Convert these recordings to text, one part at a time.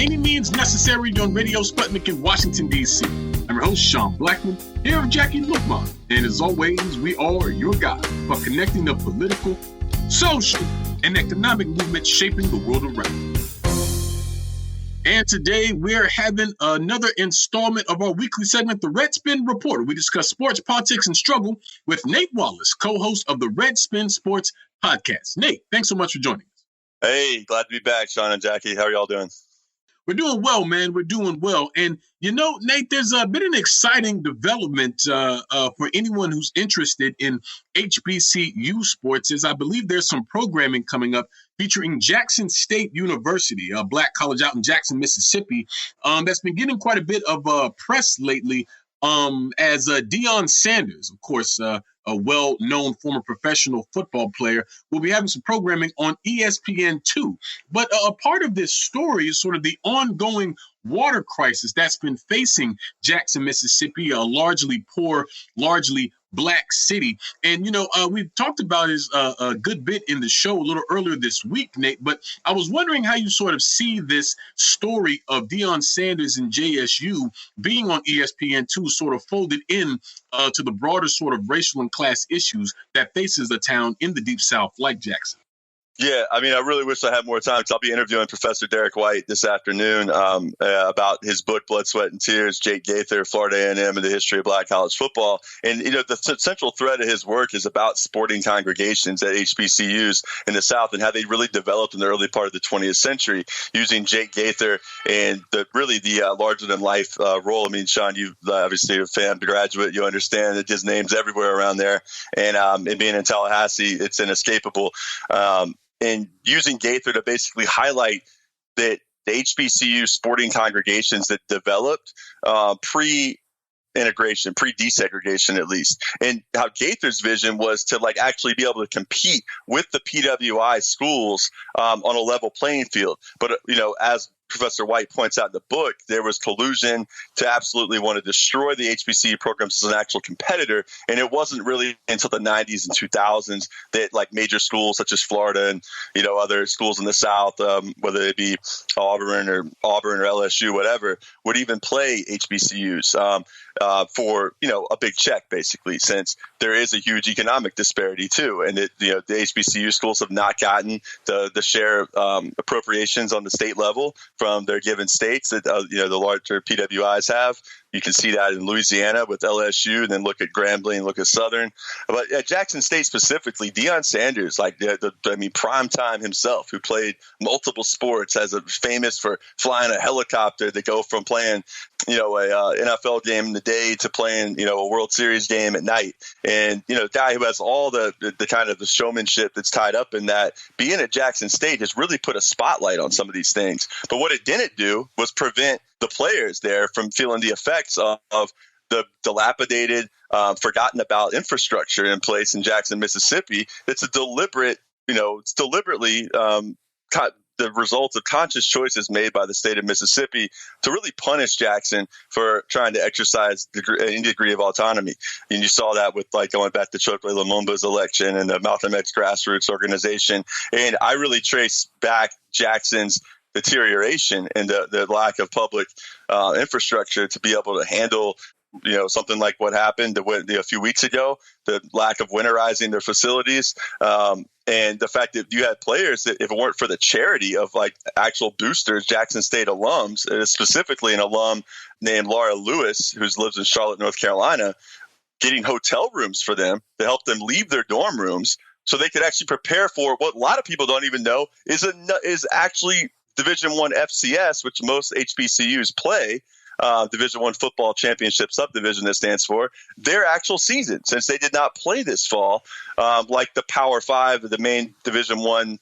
by any means necessary on Radio Sputnik in Washington, D.C. I'm your host, Sean Blackmon, here with Jacquie Luqman. And as always, we are your guide for connecting the political, social, and economic movement shaping the world around us. And today we're having another installment of our weekly segment, the Redspin Report, where we discuss sports, politics, and struggle with Nate Wallace, co-host of the Redspin Sports podcast. Nate, thanks so much for joining us. Hey, glad to be back, Sean and Jacquie. How are y'all doing? We're doing well, man. We're doing well. And, you know, Nate, there's been an exciting development for anyone who's interested in HBCU sports, is I believe there's some programming coming up featuring Jackson State University, a black college out in Jackson, Mississippi, that's been getting quite a bit of press lately as Deion Sanders, of course, a well-known former professional football player, will be having some programming on ESPN2. But a part of this story is sort of the ongoing water crisis that's been facing Jackson, Mississippi, a largely poor, largely black city. And, you know, we've talked about it a good bit in the show a little earlier this week, Nate, but I was wondering how you sort of see this story of Deion Sanders and JSU being on ESPN2 sort of folded in to the broader sort of racial and class issues that faces a town in the Deep South like Jackson. Yeah, I mean, I really wish I had more time because I'll be interviewing Professor Derek White this afternoon about his book, Blood, Sweat, and Tears, Jake Gaither, Florida A&M, and the History of Black College Football. And, you know, the central thread of his work is about sporting congregations at HBCUs in the South and how they really developed in the early part of the 20th century using Jake Gaither and the larger-than-life role. I mean, Sean, you obviously are a fan, graduate. You understand that his name's everywhere around there. And being in Tallahassee, it's inescapable. And using Gaither to basically highlight that the HBCU sporting congregations that developed pre-integration, pre-desegregation at least, and how Gaither's vision was to like actually be able to compete with the PWI schools on a level playing field. But, you know, as Professor White points out in the book, there was collusion to absolutely want to destroy the HBCU programs as an actual competitor. And it wasn't really until the 90s and 2000s that like major schools such as Florida and, you know, other schools in the South, whether it be Auburn or LSU, whatever, would even play HBCUs for, you know, a big check, basically, since there is a huge economic disparity too. And it, you know, the HBCU schools have not gotten the share appropriations on the state level from their given states that, you know, the larger PWIs have. You can see that in Louisiana with LSU, and then look at Grambling, look at Southern. But at Jackson State specifically, Deion Sanders, like prime time himself, who played multiple sports, famous for flying a helicopter to go from playing, you know, a NFL game in the day to playing, you know, a World Series game at night. And, you know, guy who has all the kind of the showmanship that's tied up in that, being at Jackson State has really put a spotlight on some of these things. But what it didn't do was prevent the players there from feeling the effects of the dilapidated, forgotten about infrastructure in place in Jackson, Mississippi. It's deliberately the result of conscious choices made by the state of Mississippi to really punish Jackson for trying to exercise any degree of autonomy. And you saw that with like going back to Chokwe Lumumba's election and the Malcolm X grassroots organization. And I really trace back Jackson's deterioration and the lack of public infrastructure to be able to handle, you know, something like what happened a few weeks ago, the lack of winterizing their facilities, and the fact that you had players that, if it weren't for the charity of like actual boosters, Jackson State alums, specifically an alum named Laura Lewis, who lives in Charlotte, North Carolina, getting hotel rooms for them to help them leave their dorm rooms so they could actually prepare for what a lot of people don't even know is actually Division I FCS, which most HBCUs play, Division I football championship subdivision that stands for, their actual season, since they did not play this fall like the Power Five, the main Division I,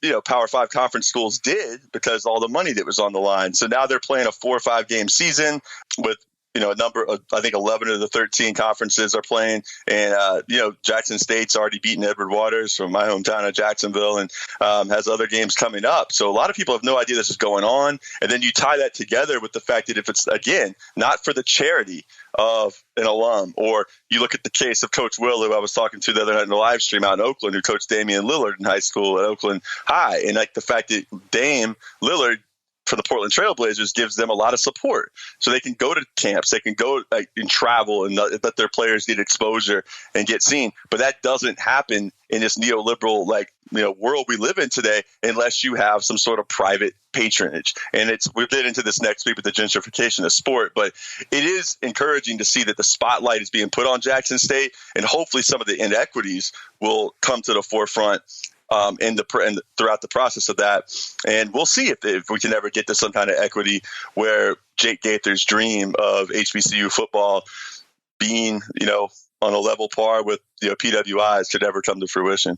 you know, Power Five conference schools did, because all the money that was on the line. So now they're playing a 4 or 5 game season with, you know, a number of, I think 11 of the 13 conferences are playing. And, you know, Jackson State's already beaten Edward Waters from my hometown of Jacksonville and has other games coming up. So a lot of people have no idea this is going on. And then you tie that together with the fact that if it's, again, not for the charity of an alum, or you look at the case of Coach Will, who I was talking to the other night in the live stream out in Oakland, who coached Damian Lillard in high school at Oakland High. And like the fact that Dame Lillard for the Portland Trailblazers gives them a lot of support. So they can go to camps, they can go and travel and let their players get exposure and get seen. But that doesn't happen in this neoliberal world we live in today unless you have some sort of private patronage. And we'll get into this next week with the gentrification of sport, but it is encouraging to see that the spotlight is being put on Jackson State, and hopefully some of the inequities will come to the forefront throughout the process of that. And we'll see if we can ever get to some kind of equity where Jake Gaither's dream of HBCU football being, on a level par with, PWIs could ever come to fruition.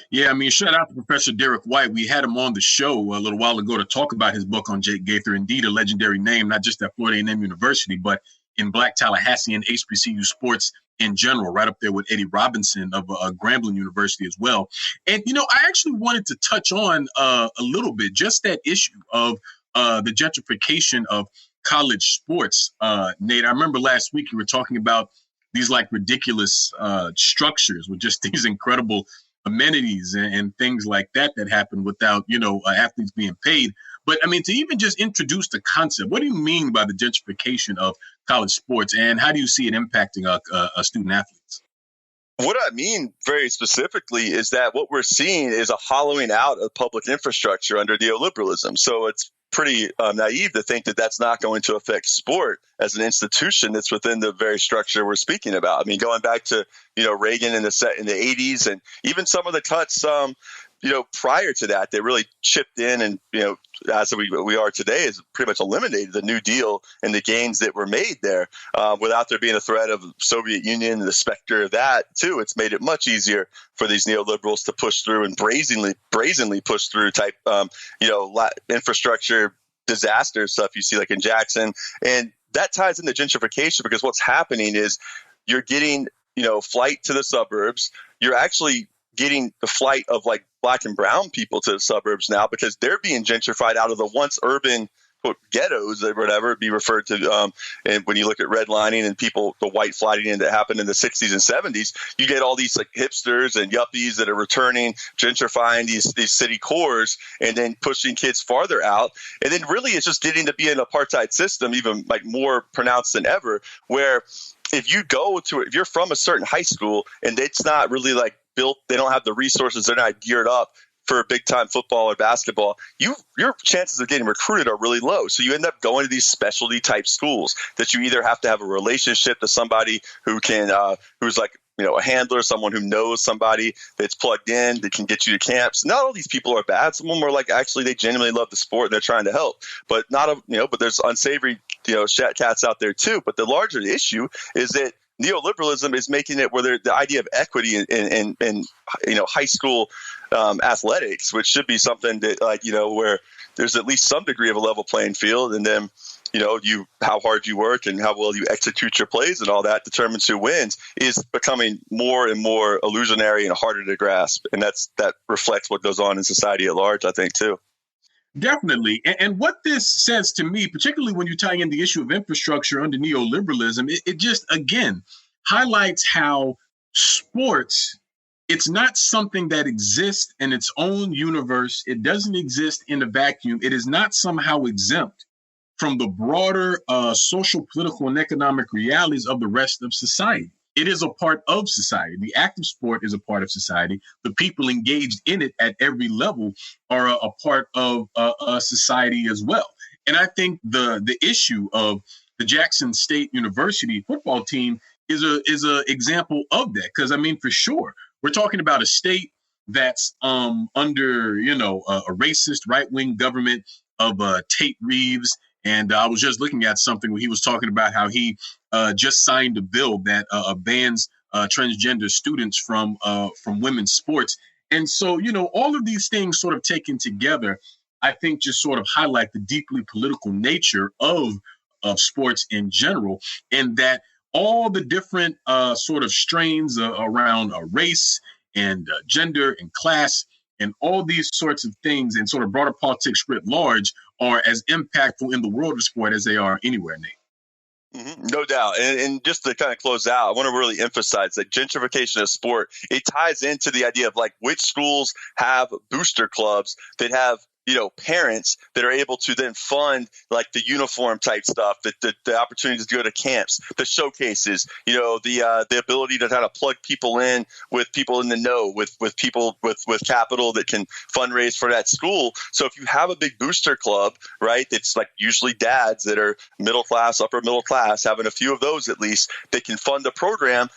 Yeah, I mean, shout out to Professor Derek White. We had him on the show a little while ago to talk about his book on Jake Gaither. Indeed, a legendary name, not just at Florida A&M University, but in Black Tallahassee and HBCU sports in general, right up there with Eddie Robinson of Grambling University as well. And, I actually wanted to touch on a little bit just that issue of the gentrification of college sports. Nate, I remember last week you were talking about these ridiculous structures with just these incredible amenities and things like that happen without, athletes being paid. But I mean, to even just introduce the concept, what do you mean by the gentrification of college sports, and how do you see it impacting student athletes? What I mean very specifically is that what we're seeing is a hollowing out of public infrastructure under neoliberalism. So it's pretty naive to think that that's not going to affect sport as an institution that's within the very structure we're speaking about. I mean, going back to, Reagan in the 80s, and even some of the cuts, prior to that, they really chipped in and, as we are today, has pretty much eliminated the New Deal and the gains that were made there without there being a threat of Soviet Union and the specter of that, too. It's made it much easier for these neoliberals to push through and brazenly push through type, infrastructure disaster stuff you see like in Jackson. And that ties into gentrification because what's happening is you're getting, flight to the suburbs. You're actually getting the flight of Black and brown people to the suburbs now because they're being gentrified out of the once urban quote ghettos or whatever it be referred to. And when you look at redlining and the white flighting in that happened in the 60s and 70s, you get all these hipsters and yuppies that are returning, gentrifying these city cores and then pushing kids farther out. And then really it's just getting to be an apartheid system, even more pronounced than ever, where if you're from a certain high school and it's not really built, they don't have the resources, they're not geared up for big time football or basketball, your chances of getting recruited are really low. So you end up going to these specialty type schools that you either have to have a relationship to somebody who can, who's a handler, someone who knows somebody that's plugged in that can get you to camps. Not all these people are bad. Some of them are actually they genuinely love the sport and they're trying to help. But but there's unsavory shat cats out there too. But the larger issue is that neoliberalism is making it where the idea of equity in high school athletics, which should be something that where there's at least some degree of a level playing field, and then how hard you work and how well you execute your plays and all that determines who wins, is becoming more and more illusionary and harder to grasp, and that reflects what goes on in society at large, I think, too. Definitely. And what this says to me, particularly when you tie in the issue of infrastructure under neoliberalism, it just, again, highlights how sports, it's not something that exists in its own universe. It doesn't exist in a vacuum. It is not somehow exempt from the broader social, political, and economic realities of the rest of society. It is a part of society. The act of sport is a part of society. The people engaged in it at every level are a part of society as well. And I think the issue of the Jackson State University football team is a example of that. Because, I mean, for sure, we're talking about a state that's under, a racist right-wing government of Tate Reeves. And I was just looking at something where he was talking about how he just signed a bill that bans transgender students from women's sports. And so, all of these things sort of taken together, I think just sort of highlight the deeply political nature of sports in general, and that all the different sort of strains around race and gender and class and all these sorts of things and sort of broader politics writ large are as impactful in the world of sport as they are anywhere, Nate. Mm-hmm. No doubt. And just to kind of close out, I want to really emphasize that gentrification of sport, it ties into the idea of which schools have booster clubs that have parents that are able to then fund like the uniform type stuff, the opportunities to go to camps, the showcases, the ability to kind of plug people in with people in the know, with people with capital that can fundraise for that school. So if you have a big booster club, right, that's like usually dads that are middle class, upper middle class, having a few of those at least, that can fund a program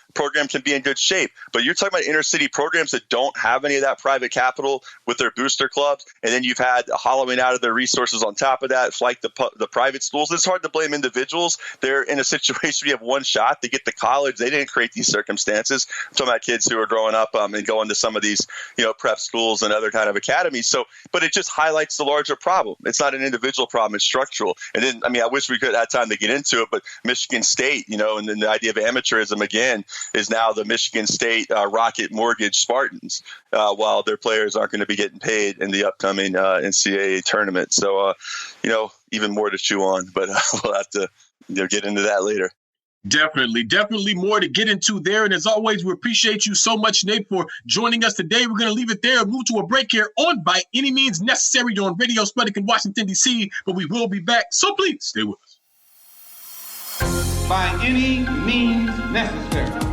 can be in good shape. But you're talking about inner city programs that don't have any of that private capital with their booster clubs, and then you've had a hollowing out of their resources on top of that, like the private schools. It's hard to blame individuals. They're in a situation where you have one shot. They get to college. They didn't create these circumstances. I'm talking about kids who are growing up and going to some of these, prep schools and other kind of academies. So, but it just highlights the larger problem. It's not an individual problem. It's structural. And then, I wish we could have time to get into it, but Michigan State, and then the idea of amateurism again is now the Michigan State Rocket Mortgage Spartans, while their players aren't going to be getting paid in the upcoming NCAA tournament. So, even more to chew on, but we'll have to get into that later. Definitely more to get into there. And as always, we appreciate you so much, Nate, for joining us today. We're going to leave it there and move to a break here on By Any Means Necessary on Radio Sputnik in Washington, D.C., but we will be back. So please stay with us. By any means necessary.